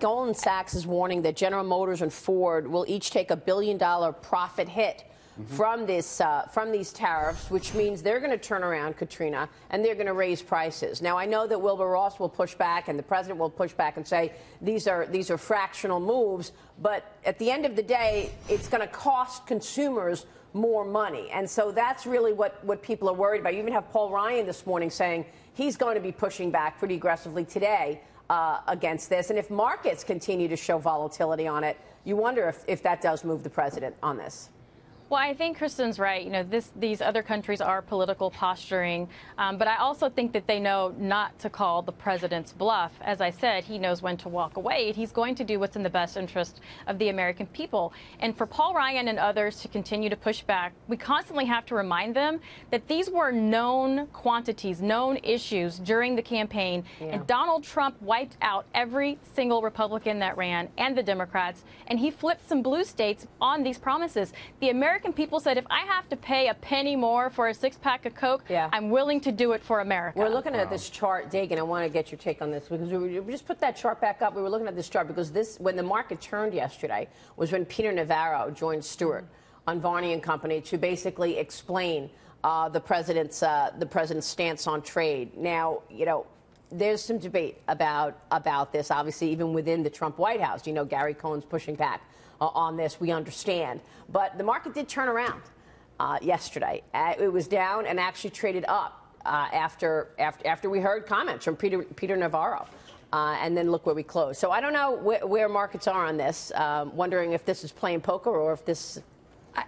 Goldman Sachs is warning that General Motors and Ford will each take $1 billion profit hit from these tariffs, which means they're going to turn around, Katrina, and they're going to raise prices. Now, I know that Wilbur Ross will push back and the president will push back and say these are fractional moves, but at the end of the day, it's going to cost consumers more money. And so that's really what people are worried about. You even have Paul Ryan this morning saying he's going to be pushing back pretty aggressively today against this. And if markets continue to show volatility on it, you wonder if that does move the president on this. Well, I think Kristen's right. You know, these other countries are political posturing, but I also think that they know not to call the president's bluff. As I said, he knows when to walk away. He's going to do what's in the best interest of the American people. And for Paul Ryan and others to continue to push back, we constantly have to remind them that these were known quantities, known issues during the campaign. Yeah. And Donald Trump wiped out every single Republican that ran and the Democrats, and he flipped some blue states on these promises. The American people said, if I have to pay a penny more for a six-pack of Coke, I'm willing to do it for America. We're looking at this chart, Dagan. I want to get your take on this because we just put that chart back up. We were looking at this chart because when the market turned yesterday was when Peter Navarro joined Stewart on Varney and Company to basically explain the president's stance on trade. Now, you know, there's some debate about this, obviously, even within the Trump White House. You know, Gary Cohen's pushing back on this, we understand. But the market did turn around yesterday. It was down and actually traded up after we heard comments from Peter Navarro. And then look where we closed. So I don't know where markets are on this, wondering if this is playing poker or if this...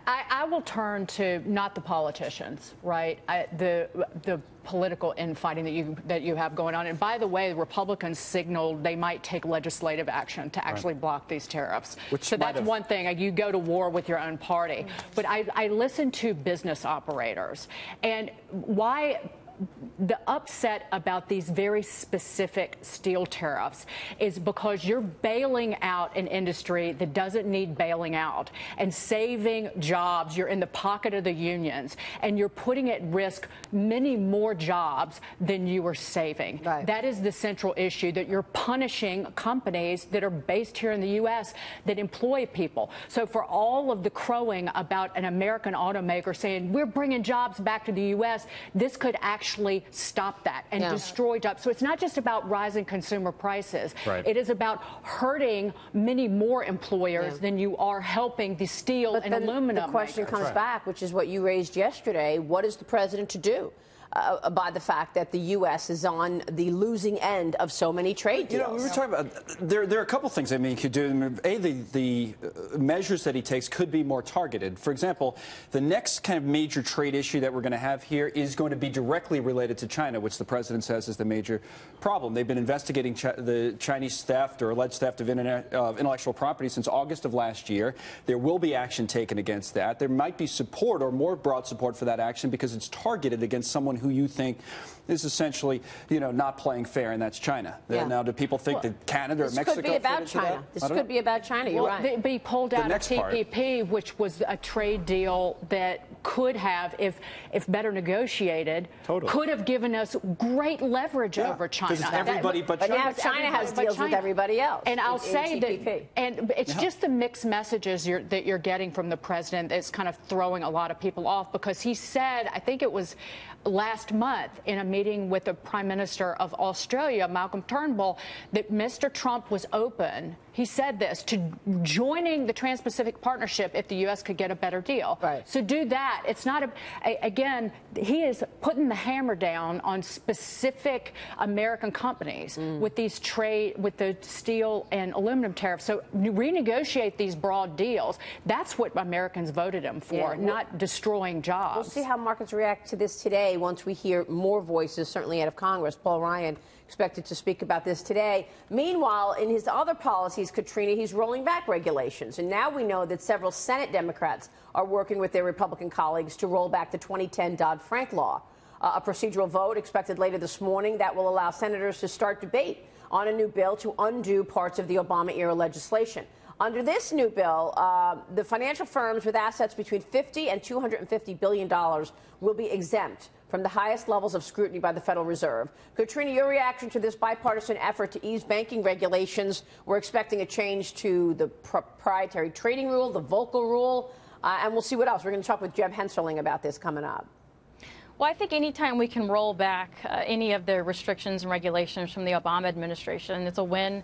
I will turn to not the politicians, right? The political infighting that you have going on. And by the way, the Republicans signaled they might take legislative action to actually block these tariffs. So that's one thing. You go to war with your own party. But I listen to business operators and why the upset about these very specific steel tariffs is because you're bailing out an industry that doesn't need bailing out and saving jobs. You're in the pocket of the unions and you're putting at risk many more jobs than you are saving. Right. That is the central issue, that you're punishing companies that are based here in the U.S. that employ people. So for all of the crowing about an American automaker saying we're bringing jobs back to the U.S., this could actually stop that and destroy jobs. So it's not just about rising consumer prices. Right. It is about hurting many more employers than you are helping the steel and aluminum. The question comes back, which is what you raised yesterday. What is the president to do by the fact that the U.S. is on the losing end of so many trade deals? You know, we were talking about there are a couple things I mean he could do. The measures that he takes could be more targeted. For example, the next kind of major trade issue that we're going to have here is going to be directly related to China, which the president says is the major problem. They've been investigating the Chinese theft or alleged theft of intellectual property since August of last year. There will be action taken against that. There might be support or more broad support for that action because it's targeted against someone who you think is essentially, you know, not playing fair, and that's China. Now, do people think that Canada or Mexico could be about China? This could be about China. You're right. But he pulled out a TPP, which was a trade deal that could have, if better negotiated, could have given us great leverage over China. Because everybody but China. But now China has deals with everybody else. And I'll say that, and it's just the mixed messages that you're getting from the president that's kind of throwing a lot of people off, because he said, I think it was last month in a meeting with the Prime Minister of Australia, Malcolm Turnbull, that Mr. Trump was open. He said this, to joining the Trans-Pacific Partnership if the U.S. could get a better deal. Right. So do that. It's not again, he is putting the hammer down on specific American companies with the steel and aluminum tariffs. So renegotiate these broad deals. That's what Americans voted him for, not destroying jobs. We'll see how markets react to this today once we hear more voices, certainly out of Congress. Paul Ryan expected to speak about this today. Meanwhile, in his other policies, Katrina, he's rolling back regulations. And now we know that several Senate Democrats are working with their Republican colleagues to roll back the 2010 Dodd-Frank law. A procedural vote expected later this morning that will allow senators to start debate on a new bill to undo parts of the Obama-era legislation. Under this new bill, the financial firms with assets between $50 and $250 billion will be exempt from the highest levels of scrutiny by the Federal Reserve. Katrina, your reaction to this bipartisan effort to ease banking regulations? We're expecting a change to the proprietary trading rule, the Volcker rule, and we'll see what else. We're going to talk with Jeb Henserling about this coming up. Well, I think anytime we can roll back any of the restrictions and regulations from the Obama administration, it's a win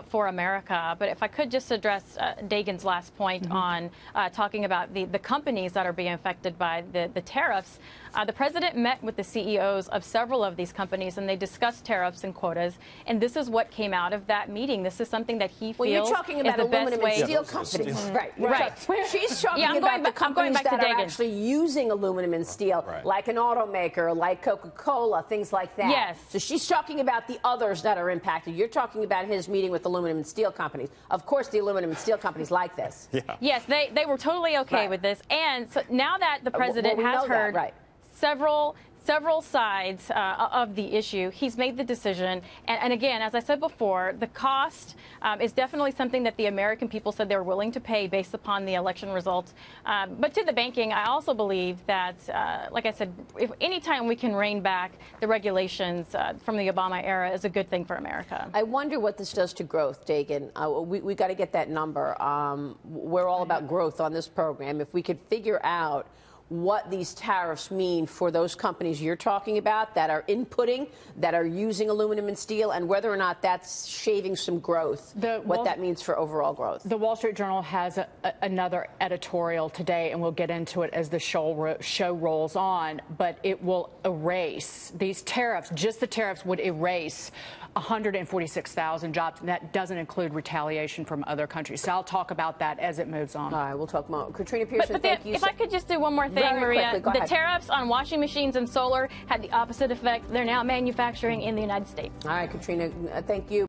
for America. But if I could just address Dagan's last point on talking about the companies that are being affected by the tariffs. The president met with the CEOs of several of these companies, and they discussed tariffs and quotas. And this is what came out of that meeting. This is something that he feels you're talking about is the best aluminum way. and steel companies. Right. She's talking Yeah, about the companies back to that are Dagan. actually using aluminum and steel, like an automaker, like Coca-Cola, things like that. Yes. So she's talking about the others that are impacted. You're talking about his meeting with aluminum and steel companies. Of course, the aluminum and steel companies like this. Yeah. Yes, they were totally okay with this. And so now that the president has heard several sides of the issue, he's made the decision. And again, as I said before, the cost is definitely something that the American people said they were willing to pay based upon the election results. But to the banking, I also believe that, like I said, if anytime we can rein back the regulations from the Obama era is a good thing for America. I wonder what this does to growth, Dagan. We got to get that number. We're all about growth on this program. If we could figure out what these tariffs mean for those companies you're talking about that are inputting, that are using aluminum and steel, and whether or not that's shaving some growth, what that means for overall growth. The Wall Street Journal has another editorial today, and we'll get into it as the show rolls on, but it will erase these tariffs. Just the tariffs would erase 146,000 jobs, and that doesn't include retaliation from other countries. So I'll talk about that as it moves on. All right, we'll talk more. Katrina Pierson, thank you. If I could just do one more thing, Maria. The tariffs on washing machines and solar had the opposite effect. They're now manufacturing in the United States. All right, Katrina, thank you.